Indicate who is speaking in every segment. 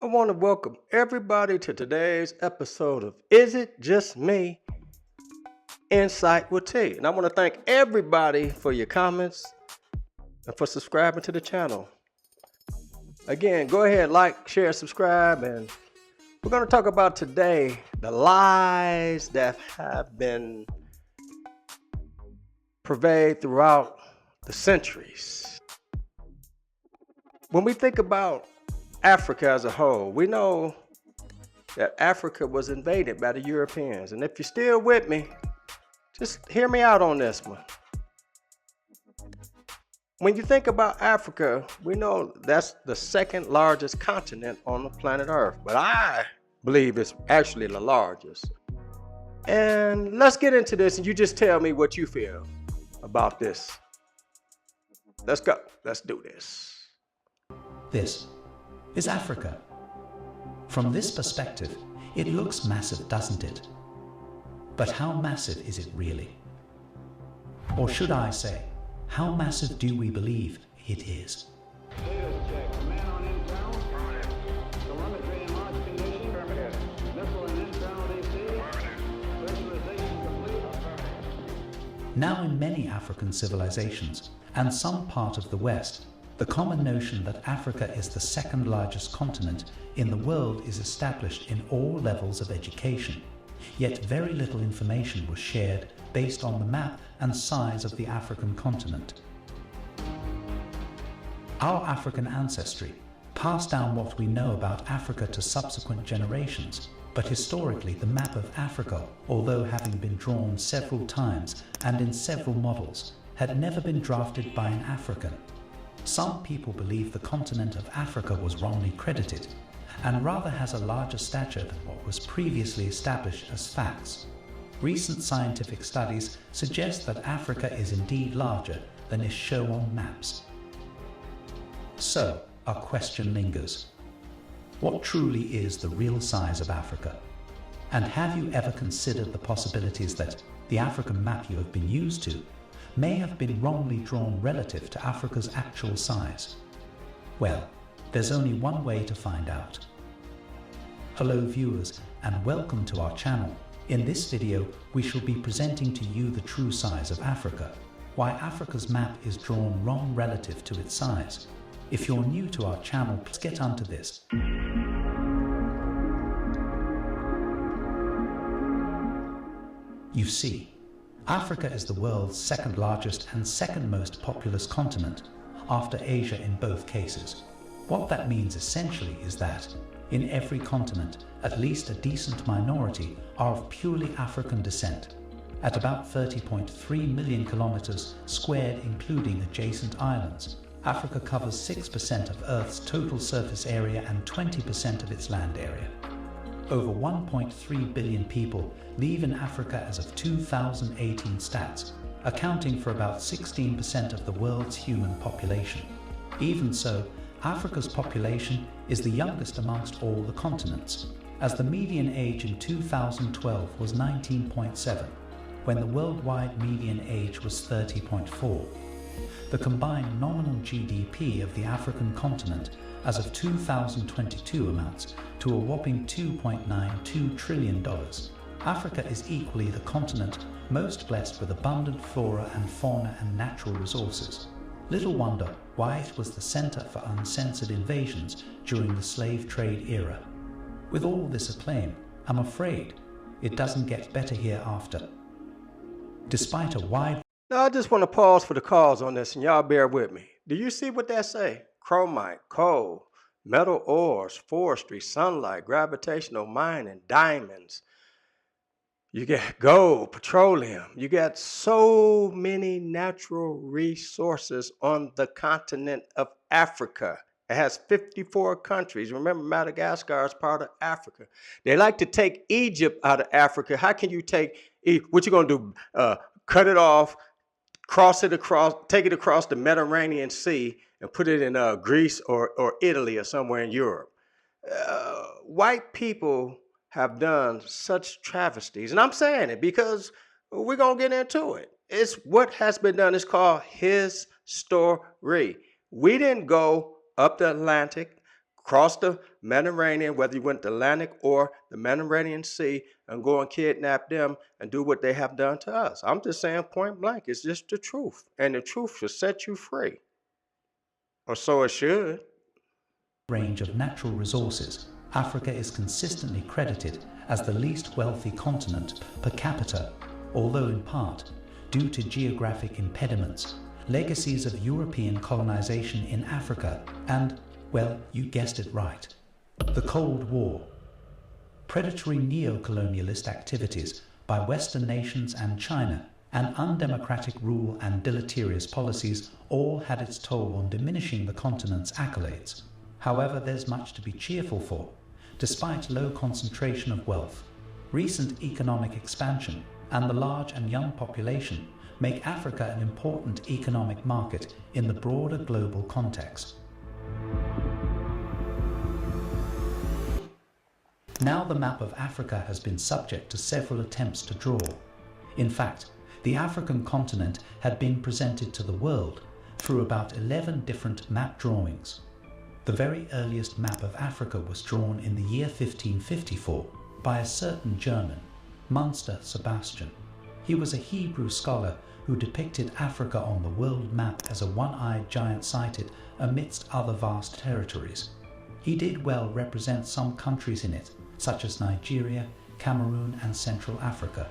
Speaker 1: I want to welcome everybody to today's episode of Is It Just Me? Insight with T. And I want to thank everybody for your comments and for subscribing to the channel. Again, go ahead, like, share, subscribe, and we're going to talk about today the lies that have been pervaded throughout the centuries. When we think about Africa as a whole, we know that Africa was invaded by the Europeans. And if you're still with me, just hear me out on this one. When you think about Africa, we know that's the second largest continent on the planet Earth, but I believe it's actually the largest. And let's get into this and you just tell me what you feel about this. Let's go. Let's do this.
Speaker 2: This is Africa. From this perspective, it looks massive, doesn't it? But how massive is it really? Or should I say, how massive do we believe it is? Now in many African civilizations, and some part of the West, the common notion that Africa is the second largest continent in the world is established in all levels of education. Yet very little information was shared based on the map and size of the African continent. Our African ancestry passed down what we know about Africa to subsequent generations, but historically the map of Africa, although having been drawn several times and in several models, had never been drafted by an African. Some people believe the continent of Africa was wrongly credited, and rather has a larger stature than what was previously established as facts. Recent scientific studies suggest that Africa is indeed larger than is shown on maps. So, our question lingers. What truly is the real size of Africa? And have you ever considered the possibilities that the African map you have been used to may have been wrongly drawn relative to Africa's actual size? Well, there's only one way to find out. Hello viewers, and welcome to our channel. In this video, we shall be presenting to you the true size of Africa, why Africa's map is drawn wrong relative to its size. If you're new to our channel, please get onto this. You see, Africa is the world's second largest and second most populous continent, after Asia in both cases. What that means essentially is that, in every continent, at least a decent minority are of purely African descent. At about 30.3 million kilometers squared including adjacent islands, Africa covers 6% of Earth's total surface area and 20% of its land area. Over 1.3 billion people live in Africa as of 2018 stats, accounting for about 16% of the world's human population. Even so, Africa's population is the youngest amongst all the continents, as the median age in 2012 was 19.7, when the worldwide median age was 30.4. The combined nominal GDP of the African continent as of 2022 amounts to a whopping $2.92 trillion. Africa is equally the continent most blessed with abundant flora and fauna and natural resources. Little wonder why it was the center for uncensored invasions during the slave trade era. With all this acclaim, I'm afraid it doesn't get better hereafter. Despite a wide...
Speaker 1: Now I just want to pause for the cause on this and y'all bear with me. Do you see what that say? Chromite, coal, metal ores, forestry, sunlight, gravitational mining, diamonds. You got gold, petroleum. You got so many natural resources on the continent of Africa. It has 54 countries. Remember, Madagascar is part of Africa. They like to take Egypt out of Africa. How can you take, what you gonna do? Cut it off, take it across the Mediterranean Sea and put it in Greece or Italy or somewhere in Europe. White people have done such travesties. And I'm saying it because we're going to get into it. It's what has been done. It's called his story. We didn't go up the Atlantic, cross the Mediterranean, whether you went the Atlantic or the Mediterranean Sea, and go and kidnap them and do what they have done to us. I'm just saying point blank, it's just the truth. And the truth should set you free. Or so it should.
Speaker 2: Range of natural resources, Africa is consistently credited as the least wealthy continent per capita, although in part, due to geographic impediments, legacies of European colonization in Africa and, well, you guessed it right, the Cold War. Predatory neo-colonialist activities by Western nations and China, and undemocratic rule and deleterious policies all had its toll on diminishing the continent's accolades. However, there's much to be cheerful for. Despite low concentration of wealth, recent economic expansion and the large and young population make Africa an important economic market in the broader global context. Now the map of Africa has been subject to several attempts to draw. In fact, the African continent had been presented to the world through about 11 different map drawings. The very earliest map of Africa was drawn in the year 1554 by a certain German, Munster Sebastian. He was a Hebrew scholar who depicted Africa on the world map as a one-eyed giant sighted amidst other vast territories. He did well represent some countries in it, such as Nigeria, Cameroon and Central Africa.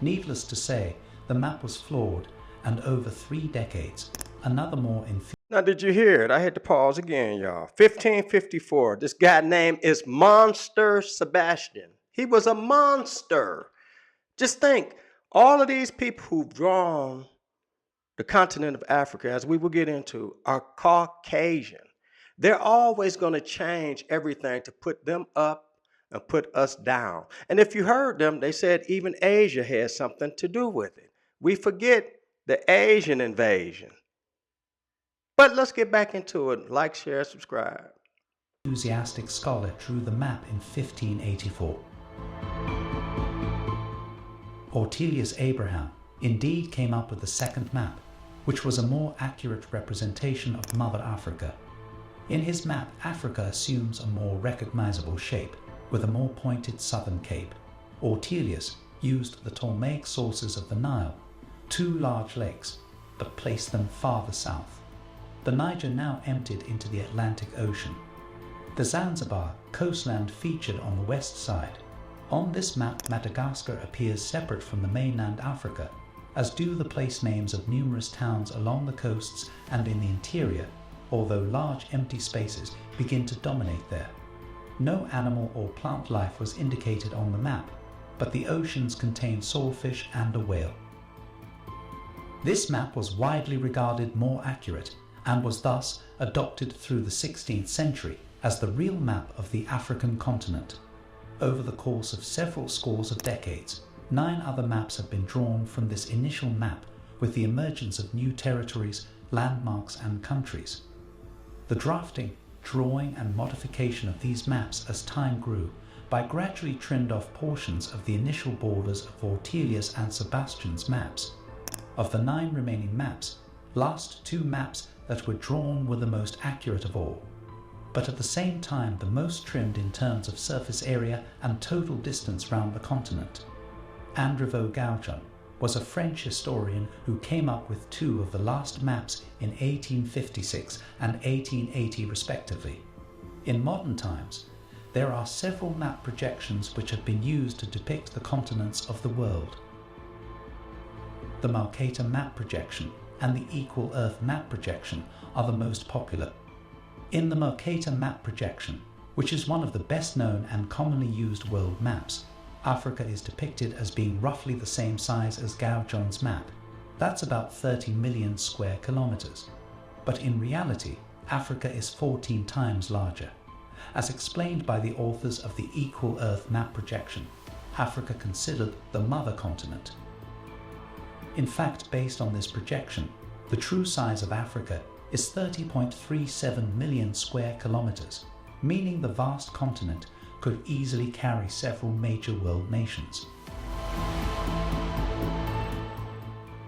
Speaker 2: Needless to say, the map was flawed, and over 3 decades, another more inferior.
Speaker 1: Now, did you hear it? I had to pause again, y'all. 1554. This guy name is Munster Sebastian. He was a monster. Just think, all of these people who've drawn the continent of Africa, as we will get into, are Caucasian. They're always going to change everything to put them up and put us down. And if you heard them, they said even Asia has something to do with it. We forget the Asian invasion. But let's get back into it. Like, share, subscribe.
Speaker 2: Enthusiastic scholar drew the map in 1584. Ortelius Abraham indeed came up with the second map, which was a more accurate representation of Mother Africa. In his map, Africa assumes a more recognizable shape, with a more pointed southern cape. Ortelius used the Ptolemaic sources of the Nile, 2 large lakes, but placed them farther south. The Niger now emptied into the Atlantic Ocean. The Zanzibar coastland featured on the west side. On this map, Madagascar appears separate from the mainland Africa, as do the place names of numerous towns along the coasts and in the interior, although large empty spaces begin to dominate there. No animal or plant life was indicated on the map, but the oceans contain swordfish and a whale. This map was widely regarded more accurate and was thus adopted through the 16th century as the real map of the African continent. Over the course of several scores of decades, 9 other maps have been drawn from this initial map with the emergence of new territories, landmarks and countries. The drafting, drawing and modification of these maps as time grew by gradually trimmed off portions of the initial borders of Ortelius and Sebastian's maps. Of the 9 remaining maps, last 2 maps that were drawn were the most accurate of all, but at the same time the most trimmed in terms of surface area and total distance round the continent. Andrevaux Gaujon was a French historian who came up with 2 of the last maps in 1856 and 1880 respectively. In modern times, there are several map projections which have been used to depict the continents of the world. The Mercator map projection and the Equal Earth map projection are the most popular. In the Mercator map projection, which is one of the best known and commonly used world maps, Africa is depicted as being roughly the same size as Gaujon's map. That's about 30 million square kilometers. But in reality, Africa is 14 times larger. As explained by the authors of the Equal Earth map projection, Africa considered the mother continent. In fact, based on this projection, the true size of Africa is 30.37 million square kilometers, meaning the vast continent could easily carry several major world nations.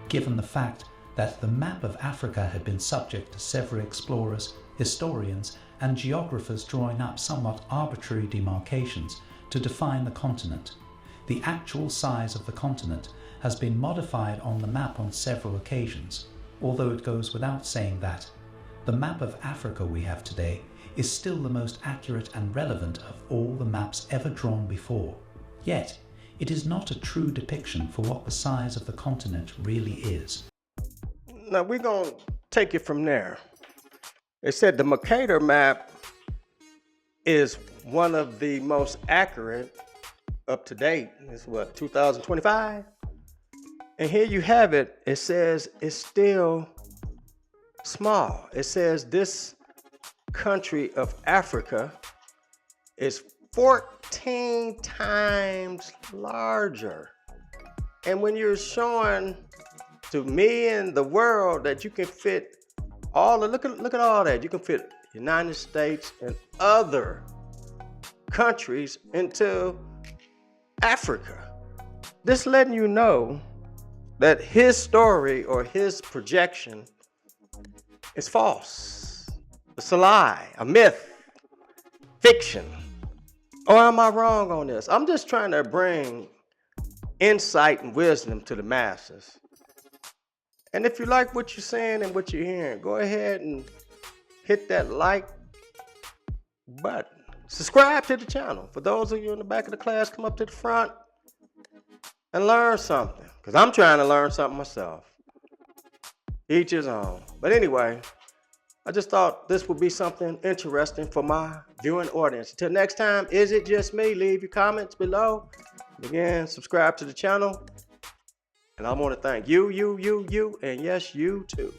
Speaker 2: Given the fact that the map of Africa had been subject to several explorers, historians, and geographers drawing up somewhat arbitrary demarcations to define the continent. The actual size of the continent has been modified on the map on several occasions, although it goes without saying that the map of Africa we have today is still the most accurate and relevant of all the maps ever drawn before. Yet, it is not a true depiction for what the size of the continent really is.
Speaker 1: Now we're going to take it from there. They said the Mercator map is one of the most accurate up to date. It's what, 2025? And here you have it. It says it's still small. It says this country of Africa is 14 times larger. And when you're showing to me and the world that you can fit all the, look at all that. You can fit United States and other countries into Africa. This letting you know that his story or his projection is false. It's a lie, a myth, fiction. Or am I wrong on this? I'm just trying to bring insight and wisdom to the masses. And if you like what you're saying and what you're hearing, go ahead and hit that like button. Subscribe to the channel. For those of you in the back of the class, come up to the front and learn something. Because I'm trying to learn something myself. Each his own. But anyway, I just thought this would be something interesting for my viewing audience. Until next time, is it just me? Leave your comments below. Again, subscribe to the channel. And I want to thank you, and yes, you too.